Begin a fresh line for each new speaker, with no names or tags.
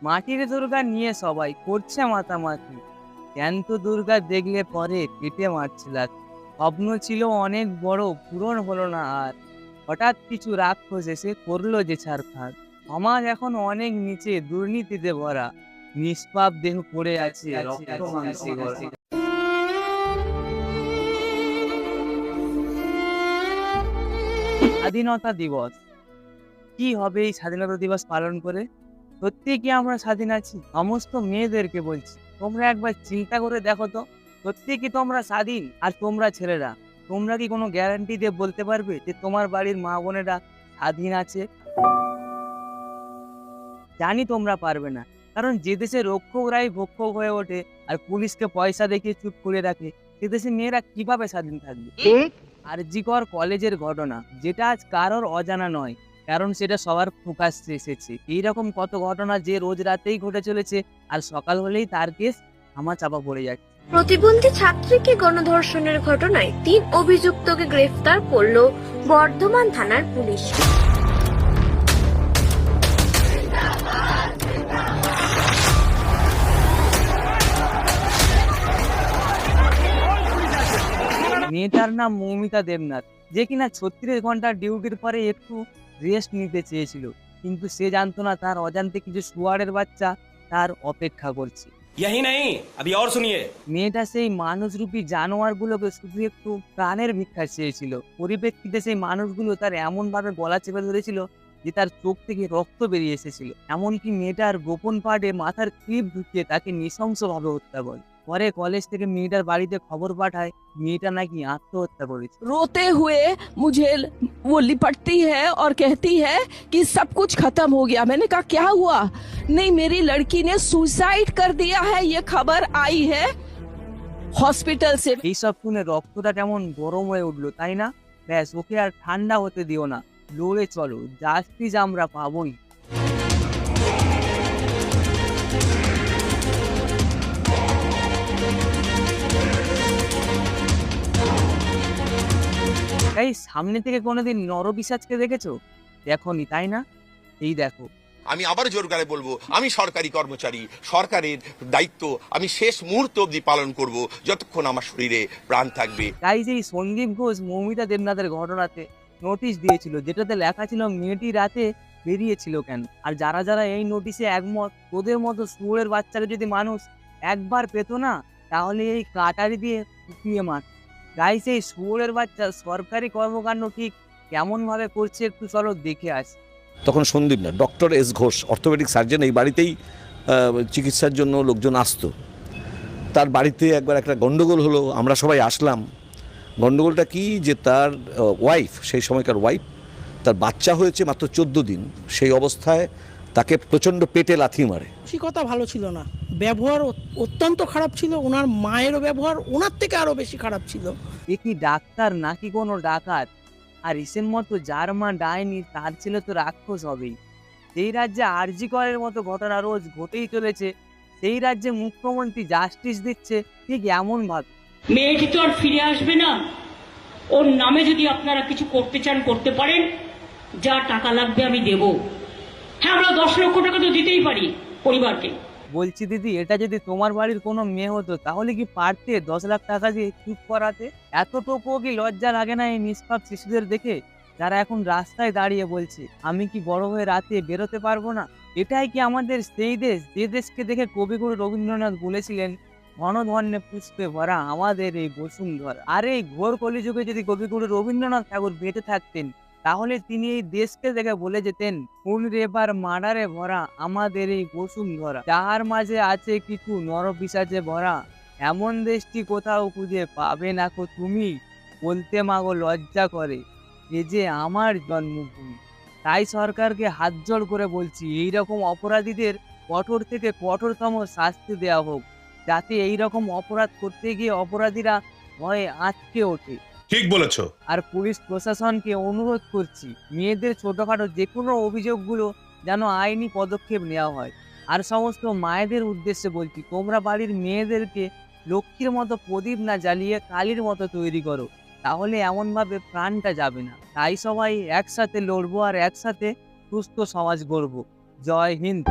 মাটির দুর্গা নিয়ে সবাই করছে মাতামাতি। জ্যান্ত দুর্গা দেখলে পরে পেটে মারছে লাথি। স্বপ্ন ছিল অনেক বড়, পূরণ হলো না আর। হঠাৎ কিছু রাক্ষস এসে করলো যে ছাড়খাড়। সমাজ এখন অনেক নিচে, দুর্নীতিতে ভরা। নিষ্পাপ দেহ পড়ে আছে রক্ত মাংসে গড়া। স্বাধীনতা দিবস, কি হবে এই স্বাধীনতা দিবস পালন করে? সত্যি কি আমরা স্বাধীন আছি? সমস্ত মেয়েদেরকে বলছি, তোমরা একবার চিন্তা করে দেখো তো, সত্যি কি তোমরা স্বাধীন? আর তোমরা ছেলেরা, তোমরা কি কোনো গ্যারান্টি দিয়ে বলতে পারবে যে তোমার বাড়ির মা বোনেরা স্বাধীন আছে? জানি তোমরা পারবে না, কারণ যে দেশে রক্ষকরাই ভক্ষক হয়ে ওঠে আর পুলিশকে পয়সা দেখিয়ে চুপ করে রাখে, সে দেশে মেয়েরা কিভাবে স্বাধীন থাকবে? আরজিকর কলেজের ঘটনা, যেটা আজ কারোর অজানা নয়, কারণ সেটা সবার প্রকাশ্যে এসেছে। এইরকম কত ঘটনা যে রোজ রাতেই ঘটে চলেছে, আর সকাল হলেই তার কেস ধামাচাপা পড়ে যাচ্ছে।
প্রতিবন্ধী ছাত্রীকে গণধর্ষণের ঘটনায় 3 অভিযুক্তকে গ্রেফতার করল বর্ধমান থানার পুলিশ।
মেয়েটার নাম মৌমিতা দেবনাথ, যে কিনা 36 ঘন্টার ডিউটির পরে একটু রেস্ট নিতে চেয়েছিল, কিন্তু সে জানতো না তার অজান্তে কিছু শুয়ারের বাচ্চা তার অপেক্ষা করছে।
यही नहीं, अभी और सुनिए।
মেয়েটা সেই মানুষরূপী জানোয়ারগুলোকে শুধু একটু প্রাণের ভিক্ষা চেয়েছিল। পরিপ্রেক্ষিতে সেই মানুষগুলো তার এমন ভাবে গলা চেপে ধরেছিল যে তার চোখ থেকে রক্ত বেরিয়ে এসেছিল। এমনকি মেয়েটার গোপন পার্টে মাথার ক্লিপ ঢুকিয়ে তাকে নৃশংসভাবে হত্যা করে। পরে কলেজ থেকে মেয়েটার বাড়িতে খবর পাঠায় মেয়েটা নাকি আত্মহত্যা করেছে।
रोते हुए मुझे वो लिपटती है और कहती है कि सब कुछ खत्म हो गया। मैंने कहा क्या हुआ? नहीं, मेरी लड़की ने सुसाइड कर दिया है, ये खबर आई है हॉस्पिटल से।
এইসব শুনে রক্তটা কেমন গরম হয়ে উঠলো, তাই না? ব্যাস, ওকে আর ঠান্ডা হতে দিও না, লড়ে চলো, জাস্টিস আমরা পাবোই। এই সামনে থেকে কোনোদিন নরপিশাচকে দেখেছো? দেখোনি, তাই না? এই দেখো।
আমি আবার জোর করে বলবো, আমি সরকারি কর্মচারী, সরকারের দায়িত্ব আমি শেষ মুহূর্ত অবধি পালন করব, যতক্ষণ আমার শরীরে প্রাণ থাকবে।
তাই যে সন্দীপ ঘোষ মৌমিতা দেবনাথের ঘটনাতে নোটিশ দিয়েছিল, যেটাতে লেখা ছিল মেয়েটি রাতে বেরিয়েছিল কেন। আর যারা যারা এই নোটিশে একমত, তোদের মতো শুয়োরের বাচ্চাকে যদি মানুষ একবার পেতো না, তাহলে এই কাটারি দিয়ে কুপিয়ে মার। গাইস, এই শুয়োরের বাচ্চা সরকারি কর্মকাণ্ড ঠিক কেমন ভাবে করছে একটু চলো দেখে আসি।
তখন সন্দীপ না, doctor S Ghosh, orthopaedic surgeon, এই বাড়িতেই চিকিৎসার জন্য লোকজন আসতো। তার বাড়িতে একবার একটা গন্ডগোল হলো, আমরা সবাই আসলাম। গন্ডগোলটা কি, যে তার ওয়াইফ, সেই সময়কার ওয়াইফ, তার বাচ্চা হয়েছে মাত্র 14 দিন, সেই অবস্থায় তাকে প্রচণ্ড পেটে লাথি মারে।
মানসিকতা ভালো ছিল না, ব্যবহার অত্যন্ত খারাপ ছিল। ওনার মায়েরও ব্যবহার ওনার থেকে আরো বেশি খারাপ ছিল।
এ কি ডাক্তার নাকি কোনো ডাকাত? আর ইসের মতো যার মা ডাইনি, তার ছেলে তো রাক্ষস হবেই। যেই রাজ্যে আরজি করের মতো ঘটনা রোজ ঘটেই চলেছে, সেই রাজ্যে মুখ্যমন্ত্রী জাস্টিস দিচ্ছে ঠিক এমন ভাবে।
মেয়েটি তো আর ফিরে আসবে না। ওর নামে যদি আপনারা কিছু করতে চান করতে পারেন, যা টাকা লাগবে আমি দেব। হ্যাঁ, আমরা 10 লক্ষ টাকা তো দিতেই পারি পরিবারকে।
বলছি দিদি, এটা যদি তোমার বাড়ির কোনো মেয়ে হতো, তাহলে কি পারতে 10 লাখ টাকা দিয়ে চুপ করাতে? এতটুকু কি লজ্জা লাগে না এই নিষ্পাপ শিশুদের দেখে, যারা এখন রাস্তায় দাঁড়িয়ে বলছে আমি কি বড় হয়ে রাতে বেরোতে পারবো না? এটাই কি আমাদের সেই দেশ, যে দেশকে দেখে কবিগুরু রবীন্দ্রনাথ বলেছিলেন ঘনধন্যে পুষ্পে ভরা আমাদের এই বসুন্ধরা? আর এই ঘোর কলিযুগে যদি কবিগুরু রবীন্দ্রনাথ ঠাকুর বেঁচে থাকতেন, তাহলে তিনি এই দেশকে দেখে বলে যেতেন কোন রেবার মার্ডারে ভরা আমাদের এই বসুন্ধরা, যাহার মাঝে আছে কিছু নরপিশাচে ভরা, এমন দেশটি কোথাও খুঁজে পাবে না কো তুমি, বলতে মাগো লজ্জা করে এ যে আমার জন্মভূমি। তাই সরকারকে হাত জোড় করে বলছি, এইরকম অপরাধীদের কঠোর থেকে কঠোরতম শাস্তি দেওয়া হোক, যাতে এইরকম অপরাধ করতে গিয়ে অপরাধীরা ভয়ে আঁতকে ওঠে।
ঠিক বলেছো।
আর পুলিশ প্রশাসনকে অনুরোধ করছি, মেয়েদের ছোটখাটো যে কোনো অভিযোগগুলো যেন আইনি পদক্ষেপ নেওয়া হয়। আর সমস্ত মায়েদের উদ্দেশ্যে বলছি, তোমরা বাড়ির মেয়েদেরকে লক্ষ্মীর মতো প্রদীপ না জ্বালিয়ে কালীর মতো তৈরি করো, তাহলে এমনভাবে প্রাণটা যাবে না। তাই সবাই একসাথে লড়বো আর একসাথে সুস্থ সমাজ গড়বো। জয় হিন্দ।